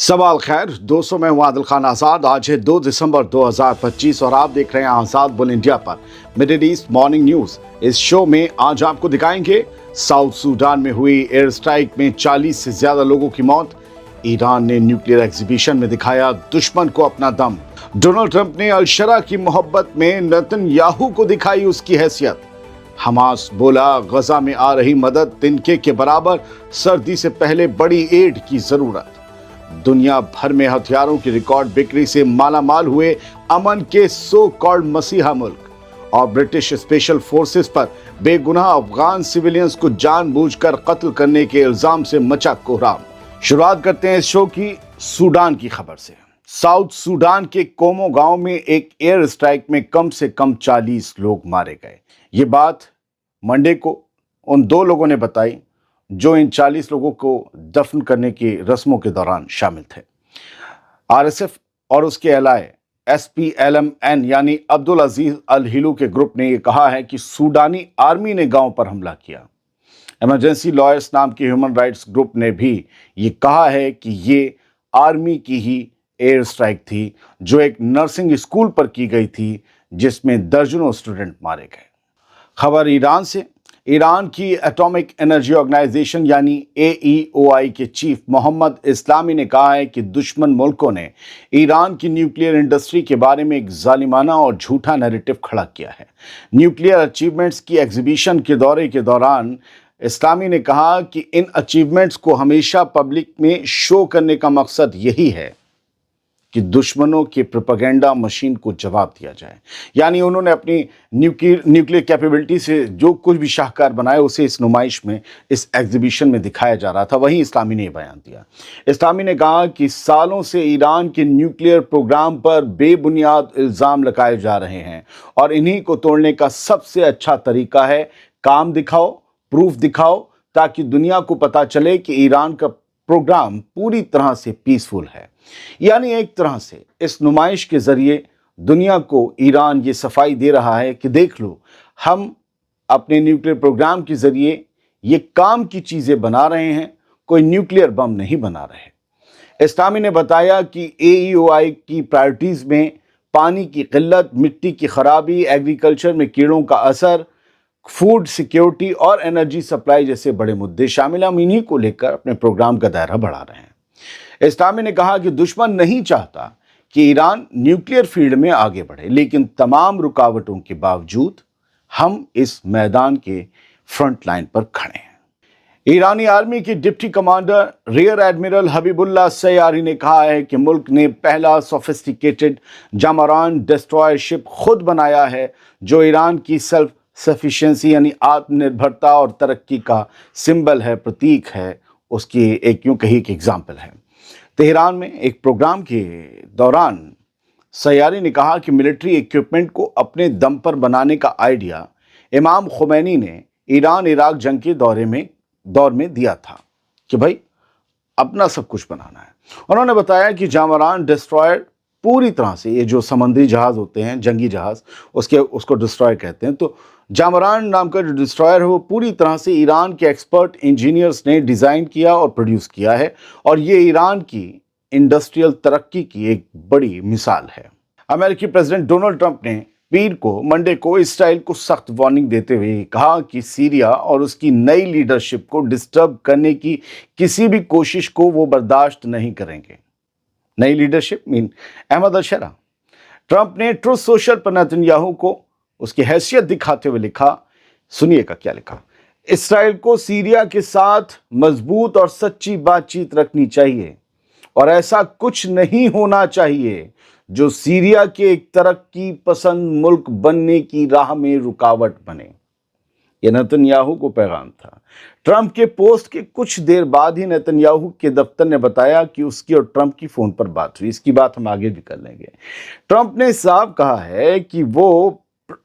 सवाल खैर दोस्तों, मैं हूं आदिल खान आज़ाद। आज है 2 दिसंबर 2025 और आप देख रहे हैं आज़ाद बुल इंडिया पर मिडिल ईस्ट मॉर्निंग न्यूज। इस शो में आज आपको दिखाएंगे साउथ सूडान में हुई एयर स्ट्राइक में 40 से ज्यादा लोगों की मौत। ईरान ने न्यूक्लियर एग्जीबिशन में दिखाया दुश्मन को अपना दम। डोनाल्ड ट्रंप ने अल-शरा की मोहब्बत में नेतन्याहू को दिखाई उसकी हैसियत। हमास बोला गजा में आ रही मदद तिनके के बराबर, सर्दी से पहले बड़ी एड की जरूरत। दुनिया भर में हथियारों की रिकॉर्ड बिक्री से मालामाल हुए अमन के सो कॉल्ड मसीहा मुल्क। और ब्रिटिश स्पेशल फोर्सेस पर बेगुनाह अफगान सिविलियंस को जानबूझकर कत्ल करने के इल्जाम से मचा कोहराम। शुरुआत करते हैं इस शो की सूडान की खबर से। साउथ सूडान के कोमो गांव में एक एयर स्ट्राइक में कम से कम 40 लोग मारे गए। ये बात मंडे को उन दो लोगों ने बताई जो इन 40 लोगों को दफन करने की रस्मों के दौरान शामिल थे। आरएसएफ और उसके एलाय एसपीएलएमएन यानी अब्दुल अजीज अल हिलू के ग्रुप ने यह कहा है कि सूडानी आर्मी ने गांव पर हमला किया। इमरजेंसी लॉयर्स नाम के ह्यूमन राइट्स ग्रुप ने भी ये कहा है कि ये आर्मी की ही एयर स्ट्राइक थी जो एक नर्सिंग स्कूल पर की गई थी जिसमें दर्जनों स्टूडेंट मारे गए। खबर ईरान से। ईरान की एटॉमिक एनर्जी ऑर्गेनाइजेशन यानी AEOI के चीफ मोहम्मद इस्लामी ने कहा है कि दुश्मन मुल्कों ने ईरान की न्यूक्लियर इंडस्ट्री के बारे में एक जालिमाना और झूठा नैरेटिव खड़ा किया है। न्यूक्लियर अचीवमेंट्स की एग्जीबिशन के दौरे के दौरान इस्लामी ने कहा कि इन अचीवमेंट्स को हमेशा पब्लिक में शो करने का मकसद यही है कि दुश्मनों की प्रोपेगेंडा मशीन को जवाब दिया जाए। यानी उन्होंने अपनी न्यूक्लियर कैपेबिलिटी से जो कुछ भी शाहकार बनाए उसे इस नुमाइश में, इस एग्जीबिशन में दिखाया जा रहा था। वहीं इस्लामी ने यह बयान दिया। इस्लामी ने कहा कि सालों से ईरान के न्यूक्लियर प्रोग्राम पर बेबुनियाद इल्ज़ाम लगाए जा रहे हैं और इन्हीं को तोड़ने का सबसे अच्छा तरीका है काम दिखाओ, प्रूफ दिखाओ, ताकि दुनिया को पता चले कि ईरान का प्रोग्राम पूरी तरह से पीसफुल है। यानी एक तरह से इस नुमाइश के जरिए दुनिया को ईरान ये सफाई दे रहा है कि देख लो, हम अपने न्यूक्लियर प्रोग्राम के जरिए ये काम की चीजें बना रहे हैं, कोई न्यूक्लियर बम नहीं बना रहे। इस्लामी ने बताया कि AEOI की प्रायोरिटीज में पानी की किल्लत, मिट्टी की खराबी, एग्रीकल्चर में कीड़ों का असर, फूड सिक्योरिटी और एनर्जी सप्लाई जैसे बड़े मुद्दे शामिल हैं। हम इन्हीं को लेकर अपने प्रोग्राम का दायरा बढ़ा रहे हैं। इस्लामी ने कहा कि दुश्मन नहीं चाहता कि ईरान न्यूक्लियर फील्ड में आगे बढ़े, लेकिन तमाम रुकावटों के बावजूद हम इस मैदान के फ्रंट लाइन पर खड़े हैं। ईरानी आर्मी के deputy commander rear admiral Habibullah Sayyari ने कहा है कि मुल्क ने पहला सोफिस्टिकेटेड जामरान डिस्ट्रॉयर शिप खुद बनाया है जो ईरान की सेल्फ सफिशिएंसी यानी आत्मनिर्भरता और तरक्की का सिंबल है, प्रतीक है, उसकी एक यूं कही कि एग्जाम्पल है। तेहरान में एक प्रोग्राम के दौरान सैयारी ने कहा कि मिलिट्री इक्विपमेंट को अपने दम पर बनाने का आइडिया इमाम खुमैनी ने ईरान इराक जंग के दौर में दिया था कि भाई अपना सब कुछ बनाना है। उन्होंने बताया कि जामरान डिस्ट्रॉयर पूरी तरह से, ये जो समुद्री जहाज होते हैं, जंगी जहाज, उसको डिस्ट्रॉयर कहते हैं, तो जामरान नाम का जो डिस्ट्रॉयर है वो पूरी तरह से ईरान के एक्सपर्ट इंजीनियर्स ने डिज़ाइन किया और प्रोड्यूस किया है और ये ईरान की इंडस्ट्रियल तरक्की की एक बड़ी मिसाल है। अमेरिकी प्रेसिडेंट डोनाल्ड ट्रंप ने पीर को मंडे को इसराइल को सख्त वार्निंग देते हुए कहा कि सीरिया और उसकी नई लीडरशिप को डिस्टर्ब करने की किसी भी कोशिश को वो बर्दाश्त नहीं करेंगे। नई लीडरशिप मीन अहमद अल-शरा। ट्रंप ने ट्रुथ सोशल पर नेतन्याहू को उसकी हैसियत दिखाते हुए लिखा, सुनिएगा क्या लिखा। इसराइल को सीरिया के साथ मजबूत और सच्ची बातचीत रखनी चाहिए और ऐसा कुछ नहीं होना चाहिए जो सीरिया के एक तरक्की पसंद मुल्क बनने की राह में रुकावट बने। यह नेतन्याहू को पैगाम था। ट्रंप के पोस्ट के कुछ देर बाद ही नेतन्याहू के दफ्तर ने बताया कि उसकी और ट्रंप की फोन पर बात हुई। इसकी बात हम आगे भी कर लेंगे। ट्रंप ने साफ कहा है कि वो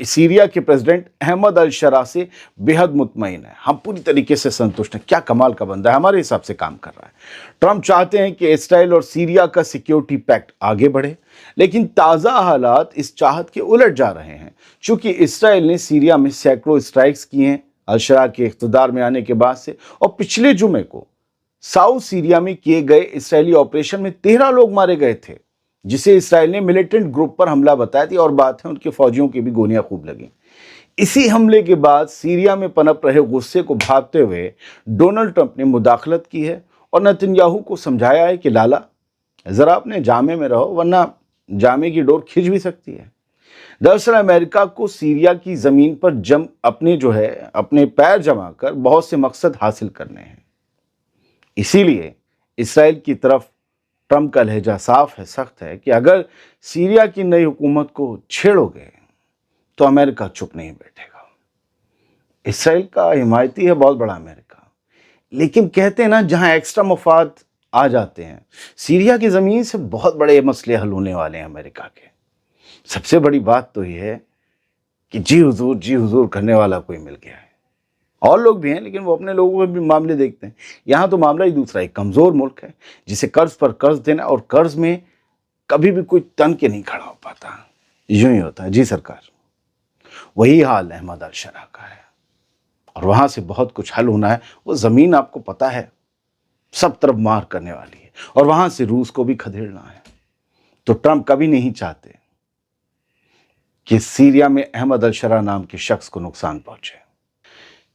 सीरिया के प्रेसिडेंट अहमद अल-शरा से बेहद मुतमईन है। हम पूरी तरीके से संतुष्ट हैं। क्या कमाल का बंदा है, हमारे हिसाब से काम कर रहा है। ट्रंप चाहते हैं कि इसराइल और सीरिया का सिक्योरिटी पैक्ट आगे बढ़े, लेकिन ताज़ा हालात इस चाहत के उलट जा रहे हैं। चूंकि इसराइल ने सीरिया में सैकड़ों स्ट्राइक्स किए हैं अल-शरा के इख्तिदार में आने के बाद से, और पिछले जुमे को साउथ सीरिया में किए गए इसराइली ऑपरेशन में 13 लोग मारे गए थे, जिसे इसराइल ने मिलिटेंट ग्रुप पर हमला बताया थी, और बात है उनके फौजियों की भी गोलियां खूब लगी। इसी हमले के बाद सीरिया में पनप रहे गुस्से को भांपते हुए डोनाल्ड ट्रंप ने मुदाखलत की है और नेतन्याहू को समझाया है कि लाला, जरा अपने जामे में रहो, वरना जामे की डोर खिंच भी सकती है। दरअसल अमेरिका को सीरिया की जमीन पर अपने पैर जमा कर बहुत से मकसद हासिल करने हैं। इसीलिए इसराइल की तरफ ट्रंप का लहजा साफ है, सख्त है कि अगर सीरिया की नई हुकूमत को छेड़ोगे तो अमेरिका चुप नहीं बैठेगा। इसराइल का हिमायती है बहुत बड़ा अमेरिका, लेकिन कहते हैं ना, जहां एक्स्ट्रा मफाद आ जाते हैं, सीरिया की जमीन से बहुत बड़े मसले हल होने वाले हैं अमेरिका के। सबसे बड़ी बात तो यह है कि जी हुजूर करने वाला कोई मिल गया है। और लोग भी हैं, लेकिन वो अपने लोगों के भी मामले देखते हैं। यहां तो मामला ही दूसरा, एक कमजोर मुल्क है जिसे कर्ज पर कर्ज देना, और कर्ज में कभी भी कोई तन के नहीं खड़ा हो पाता, यूं ही होता है। जी सरकार, वही हाल अहमद अल-शरा का है, और वहां से बहुत कुछ हल होना है। वो जमीन आपको पता है सब तरफ मार करने वाली है, और वहां से रूस को भी खदेड़ना है। तो ट्रंप कभी नहीं चाहते कि सीरिया में अहमद अल-शरा नाम के शख्स को नुकसान पहुंचे।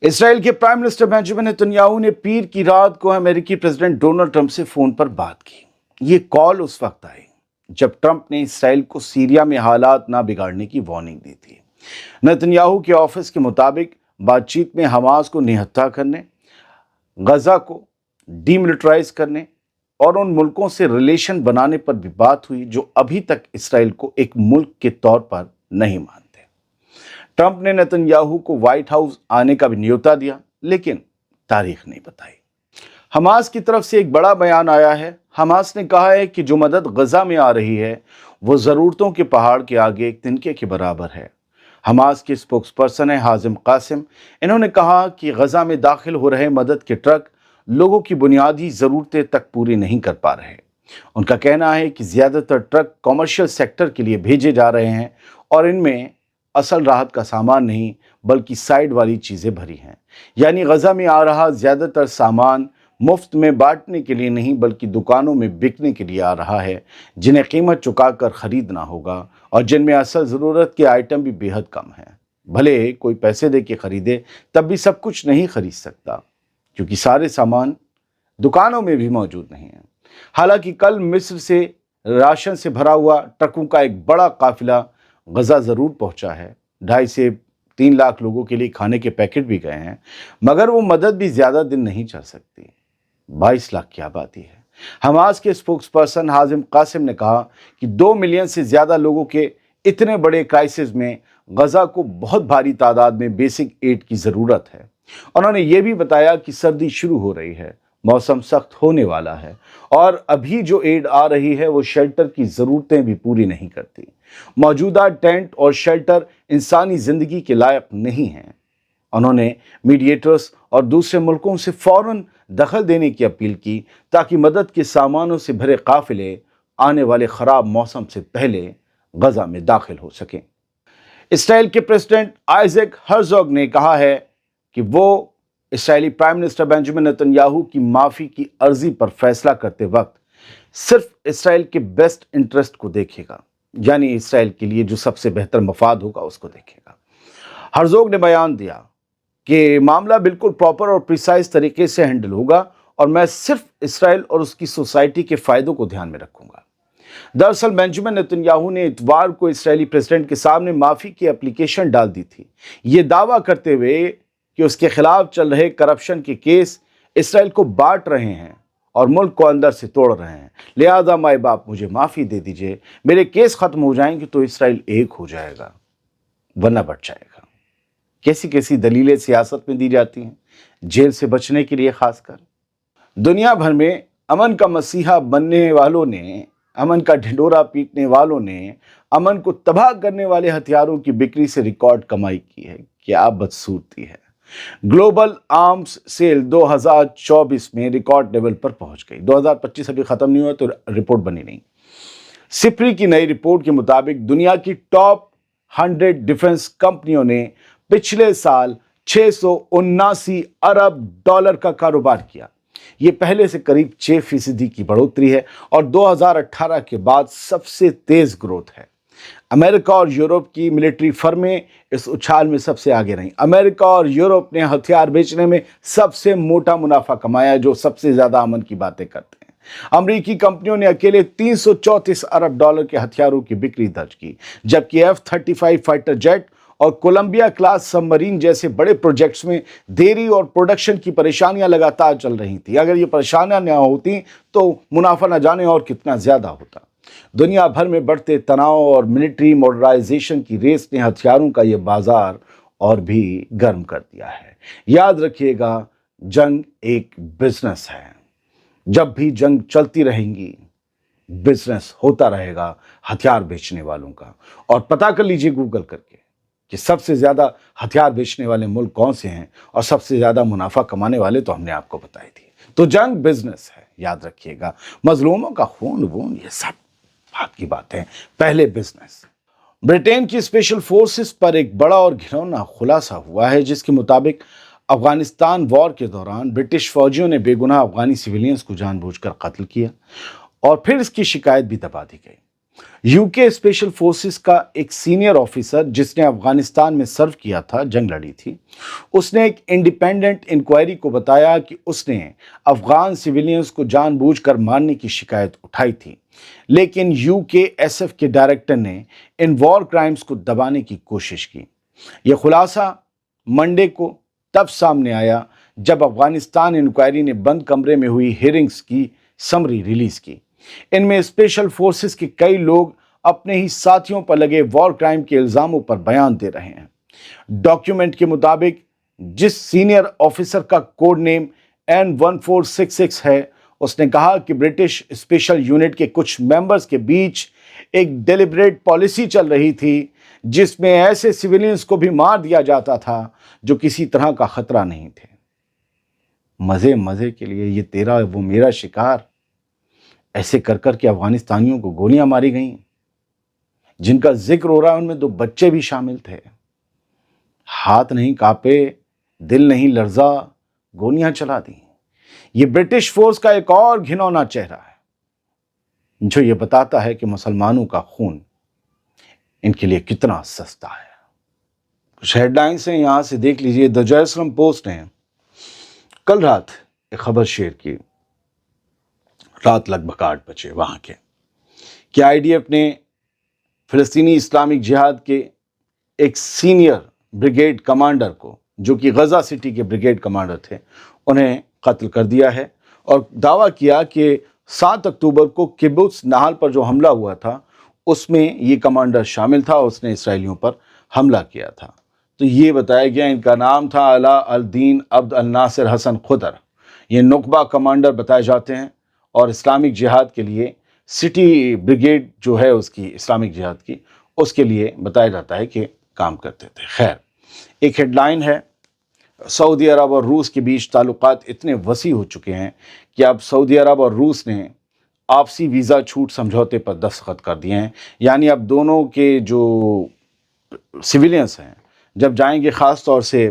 इसराइल के प्राइम मिनिस्टर बेंजामिन नेतन्याहू ने पीर की रात को अमेरिकी प्रेसिडेंट डोनाल्ड ट्रंप से फोन पर बात की। ये कॉल उस वक्त आई जब ट्रंप ने इसराइल को सीरिया में हालात ना बिगाड़ने की वार्निंग दी थी। नेतन्याहू के ऑफिस के मुताबिक बातचीत में हमास को निहत्था करने, गजा को डीमिलिटराइज करने और उन मुल्कों से रिलेशन बनाने पर भी बात हुई जो अभी तक इसराइल को एक मुल्क के तौर पर नहीं मानते। ट्रंप ने नेतन्याहू को व्हाइट हाउस आने का भी न्योता दिया, लेकिन तारीख नहीं बताई। हमास की तरफ से एक बड़ा बयान आया है। हमास ने कहा है कि जो मदद गजा में आ रही है वो ज़रूरतों के पहाड़ के आगे एक तिनके के बराबर है। हमास के स्पोक्सपर्सन है हाजिम कासिम। इन्होंने कहा कि गजा में दाखिल हो रहे मदद के ट्रक लोगों की बुनियादी ज़रूरतें तक पूरी नहीं कर पा रहे। उनका कहना है कि ज़्यादातर ट्रक कॉमर्शियल सेक्टर के लिए भेजे जा रहे हैं, और इनमें असल राहत का सामान नहीं बल्कि साइड वाली चीज़ें भरी हैं। यानी गजा में आ रहा ज़्यादातर सामान मुफ्त में बांटने के लिए नहीं बल्कि दुकानों में बिकने के लिए आ रहा है, जिन्हें कीमत चुकाकर खरीदना होगा, और जिनमें असल ज़रूरत के आइटम भी बेहद कम हैं। भले कोई पैसे दे के खरीदे तब भी सब कुछ नहीं खरीद सकता, क्योंकि सारे सामान दुकानों में भी मौजूद नहीं है। हालांकि कल मिस्र से राशन से भरा हुआ ट्रकों का एक बड़ा काफिला गजा ज़रूर पहुंचा है। 2.5 से 3 लाख लोगों के लिए खाने के पैकेट भी गए हैं, मगर वो मदद भी ज़्यादा दिन नहीं चल सकती। 22 लाख की आबादी है। हमास के स्पोक्सपर्सन हाजिम कासिम ने कहा कि 2 मिलियन से ज़्यादा लोगों के इतने बड़े क्राइसिस में गजा को बहुत भारी तादाद में बेसिक एड की ज़रूरत है। उन्होंने ये भी बताया कि सर्दी शुरू हो रही है, मौसम सख्त होने वाला है, और अभी जो एड आ रही है वो शेल्टर की ज़रूरतें भी पूरी नहीं करती। मौजूदा टेंट और शेल्टर इंसानी ज़िंदगी के लायक नहीं हैं। उन्होंने मीडिएटर्स और दूसरे मुल्कों से फ़ौरन दखल देने की अपील की ताकि मदद के सामानों से भरे काफ़िले आने वाले ख़राब मौसम से पहले गजा में दाखिल हो सकें। इसराइल के प्रेसिडेंट आइजैक हर्जोग ने कहा है कि वो Israeli prime minister Benjamin Netanyahu की माफ़ी की अर्जी पर फैसला करते वक्त सिर्फ इसराइल के बेस्ट इंटरेस्ट को देखेगा, यानी इसराइल के लिए जो सबसे बेहतर मफाद होगा उसको देखेगा। हर्जोग ने बयान दिया कि मामला बिल्कुल प्रॉपर और प्रिसाइज तरीके से हैंडल होगा, और मैं सिर्फ इसराइल और उसकी सोसाइटी के फ़ायदों को ध्यान में रखूंगा। दरअसल बेंजामिन नेतन्याहू ने इतवार को इसराइली प्रेसिडेंट के सामने माफ़ी की एप्लीकेशन डाल दी थी, ये दावा करते हुए कि उसके खिलाफ चल रहे करप्शन के केस इसराइल को बांट रहे हैं और मुल्क को अंदर से तोड़ रहे हैं। लिहाजा माए बाप मुझे माफ़ी दे दीजिए, मेरे केस ख़त्म हो जाएंगे तो इसराइल एक हो जाएगा, वरना बढ़ जाएगा। कैसी कैसी दलीलें सियासत में दी जाती हैं जेल से बचने के लिए। खासकर दुनिया भर में अमन का मसीहा बनने वालों ने, अमन का ढिंढोरा पीटने वालों ने अमन को तबाह करने वाले हथियारों की बिक्री से रिकॉर्ड कमाई की है। क्या बदसूरती है। ग्लोबल आर्म्स सेल 2024 में रिकॉर्ड लेवल पर पहुंच गई। 2025 अभी खत्म नहीं हुआ तो रिपोर्ट बनी नहीं। सिप्री की नई रिपोर्ट के मुताबिक दुनिया की टॉप 100 डिफेंस कंपनियों ने पिछले साल $679 अरब का कारोबार किया। یہ پہلے سے قریب 6% کی بڑھوتری ہے اور 2018 کے بعد سب سے تیز گروتھ ہے۔ امریکہ اور یورپ کی ملٹری فرمیں اس اچھال میں سب سے آگے رہیں۔ امریکہ اور یورپ نے ہتھیار بیچنے میں سب سے موٹا منافع کمایا، جو سب سے زیادہ امن کی باتیں کرتے ہیں۔ امریکی کمپنیوں نے اکیلے 334 ارب ڈالر کے ہتھیاروں کی بکری درج کی، جبکہ F-35 فائٹر جیٹ اور کولمبیا کلاس سب مرین جیسے بڑے پروجیکٹس میں دیری اور پروڈکشن کی پریشانیاں لگاتار چل رہی تھیں۔ اگر یہ پریشانیاں نہ ہوتی تو منافع نہ جانے اور کتنا زیادہ ہوتا۔ دنیا بھر میں بڑھتے تناؤ اور ملٹری ماڈرنائزیشن کی ریس نے ہتھیاروں کا یہ بازار اور بھی گرم کر دیا ہے۔ یاد رکھیے گا، جنگ ایک بزنس ہے۔ جب بھی جنگ چلتی رہیں گی، بزنس ہوتا رہے گا ہتھیار بیچنے والوں کا۔ اور پتہ کر لیجئے گوگل کر کے کہ سب سے زیادہ ہتھیار بیچنے والے ملک کون سے ہیں اور سب سے زیادہ منافع کمانے والے تو ہم نے آپ کو بتائی تھی۔ تو جنگ بزنس ہے، یاد رکھیے گا۔ مظلوموں کا خون وون یہ سب بات کی بات ہے، پہلے بزنس۔ برٹین کی اسپیشل فورسز پر ایک بڑا اور گھناؤنا خلاصہ ہوا ہے، جس کے مطابق افغانستان وار کے دوران برٹش فوجیوں نے بے گناہ افغانی سویلینز کو جان بوجھ کر قتل کیا اور پھر اس کی شکایت بھی دبا دی گئی۔ یو کے اسپیشل فورسز کا ایک سینئر آفیسر جس نے افغانستان میں سرو کیا تھا، جنگ لڑی تھی، اس نے ایک انڈیپینڈنٹ انکوائری کو بتایا کہ اس نے افغان سویلینز کو جان بوجھ کر مارنے کی شکایت اٹھائی تھی، لیکن یو کے ایس ایف کے ڈائریکٹر نے ان وار کرائمز کو دبانے کی کوشش کی۔ یہ خلاصہ منڈے کو تب سامنے آیا جب افغانستان انکوائری نے بند کمرے میں ہوئی ہیئرنگز کی سمری ریلیز کی۔ ان میں اسپیشل فورسز کے کئی لوگ اپنے ہی ساتھیوں پر لگے وار کرائم کے الزاموں پر بیان دے رہے ہیں۔ ڈاکیومنٹ کے مطابق جس سینئر آفیسر کا کوڈ نیم N1466 ہے، اس نے کہا کہ برٹش اسپیشل یونٹ کے کچھ ممبرز کے بیچ ایک ڈیلیبریٹ پالیسی چل رہی تھی جس میں ایسے سویلینز کو بھی مار دیا جاتا تھا جو کسی طرح کا خطرہ نہیں تھے۔ مزے کے لیے یہ تیرا وہ میرا شکار، ایسے کر کے افغانستانیوں کو گولیاں ماری گئیں۔ جن کا ذکر ہو رہا ہے ان میں 2 بچے بھی شامل تھے۔ ہاتھ نہیں کانپے، دل نہیں لرزا، گولیاں چلا دیں۔ یہ برٹش فورس کا ایک اور گھناؤنا چہرہ ہے جو یہ بتاتا ہے کہ مسلمانوں کا خون ان کے لیے کتنا سستا ہے۔ کچھ ہیڈ لائنز ہیں، یہاں سے دیکھ لیجئے۔ دی جیروسلم پوسٹ نے کل رات ایک خبر شیئر کی، رات لگ بھگ 8 بجے وہاں کے، کہ آئی ڈی ایف نے فلسطینی اسلامک جہاد کے ایک سینئر بریگیڈ کمانڈر کو، جو کہ غزہ سٹی کے بریگیڈ کمانڈر تھے، انہیں قتل کر دیا ہے، اور دعویٰ کیا کہ 7 اکتوبر کو کبوتز نہال پر جو حملہ ہوا تھا اس میں یہ کمانڈر شامل تھا، اس نے اسرائیلیوں پر حملہ کیا تھا۔ تو یہ بتایا گیا ان کا نام تھا علاء الدین عبد الناصر حسن خضر۔ یہ نخبہ کمانڈر بتائے جاتے ہیں اور اسلامک جہاد کے لیے سٹی بریگیڈ جو ہے اس کی اسلامک جہاد کی، اس کے لیے بتایا جاتا ہے کہ کام کرتے تھے۔ خیر، ایک ہیڈ لائن ہے، سعودی عرب اور روس کے بیچ تعلقات اتنے وسیع ہو چکے ہیں کہ اب سعودی عرب اور روس نے آپسی ویزا چھوٹ سمجھوتے پر دستخط کر دیے ہیں۔ یعنی اب دونوں کے جو سویلینس ہیں جب جائیں گے، خاص طور سے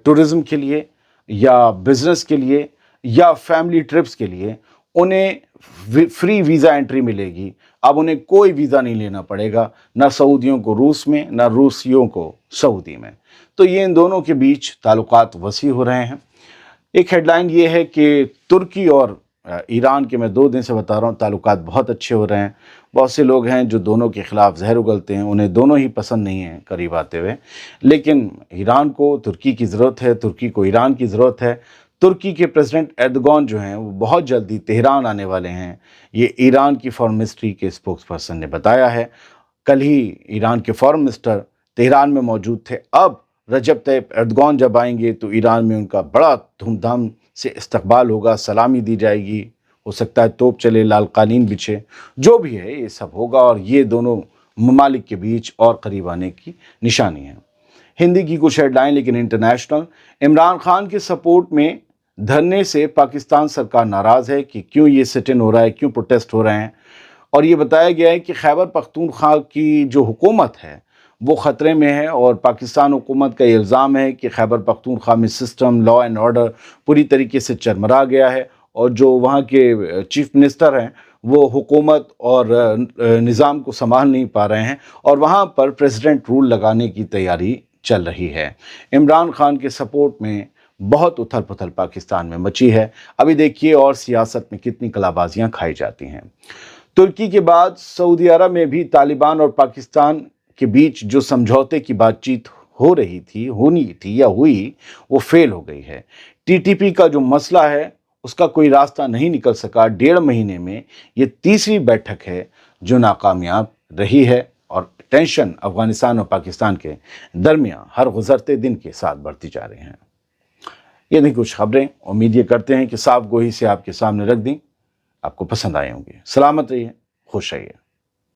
ٹورزم کے لیے یا بزنس کے لیے یا فیملی ٹرپس کے لیے، انہیں فری ویزا انٹری ملے گی۔ اب انہیں کوئی ویزا نہیں لینا پڑے گا، نہ سعودیوں کو روس میں، نہ روسیوں کو سعودی میں۔ تو یہ ان دونوں کے بیچ تعلقات وسیع ہو رہے ہیں۔ ایک ہیڈ لائن یہ ہے کہ ترکی اور ایران کے، میں 2 دن سے بتا رہا ہوں، تعلقات بہت اچھے ہو رہے ہیں۔ بہت سے لوگ ہیں جو دونوں کے خلاف زہر اگلتے ہیں، انہیں دونوں ہی پسند نہیں ہیں قریب آتے ہوئے، لیکن ایران کو ترکی کی ضرورت ہے، ترکی کو ایران کی ضرورت ہے۔ ترکی کے پریزیڈنٹ ایردوغان جو ہیں وہ بہت جلدی تہران آنے والے ہیں، یہ ایران کی فارن منسٹری کے اسپوکس پرسن نے بتایا ہے۔ کل ہی ایران کے فارن منسٹر تہران میں موجود تھے۔ اب رجب طیب ایردوغان جب آئیں گے تو ایران میں ان کا بڑا دھوم دھام سے استقبال ہوگا، سلامی دی جائے گی، ہو سکتا ہے توپ چلے، لال قالین بچھے، جو بھی ہے یہ سب ہوگا، اور یہ دونوں ممالک کے بیچ اور قریب آنے کی نشانی ہے۔ ہندی کی کچھ ہیڈ لائن، لیکن انٹرنیشنل۔ عمران خان کے سپورٹ میں دھرنے سے پاکستان سرکار ناراض ہے کہ کیوں یہ سٹ ان ہو رہا ہے، کیوں پروٹیسٹ ہو رہے ہیں، اور یہ بتایا گیا ہے کہ خیبر پختونخوا کی جو حکومت ہے وہ خطرے میں ہے اور پاکستان حکومت کا یہ الزام ہے کہ خیبر پختونخوا میں سسٹم، لا اینڈ آرڈر پوری طریقے سے چرمرا گیا ہے اور جو وہاں کے چیف منسٹر ہیں وہ حکومت اور نظام کو سنبھال نہیں پا رہے ہیں اور وہاں پر پریزیڈنٹ رول لگانے کی تیاری چل رہی ہے۔ عمران خان کے سپورٹ میں بہت اتھل پتھل پاکستان میں مچی ہے۔ ابھی دیکھیے اور سیاست میں کتنی کلا بازیاں کھائی جاتی ہیں۔ ترکی کے بعد سعودی عرب میں بھی طالبان اور پاکستان کے بیچ جو سمجھوتے کی بات چیت ہونی تھی یا ہوئی، وہ فیل ہو گئی ہے۔ ٹی ٹی پی کا جو مسئلہ ہے اس کا کوئی راستہ نہیں نکل سکا۔ 1.5 مہینے میں یہ تیسری بیٹھک ہے جو ناکامیاب رہی ہے اور ٹینشن افغانستان اور پاکستان کے درمیان ہر گزرتے دن کے ساتھ بڑھتی جا رہی ہیں۔ یہ نہیں کچھ خبریں، امید یہ کرتے ہیں کہ صاف گوئی سے آپ کے سامنے رکھ دیں، آپ کو پسند آئے ہوں گے۔ سلامت رہیے، خوش رہیے۔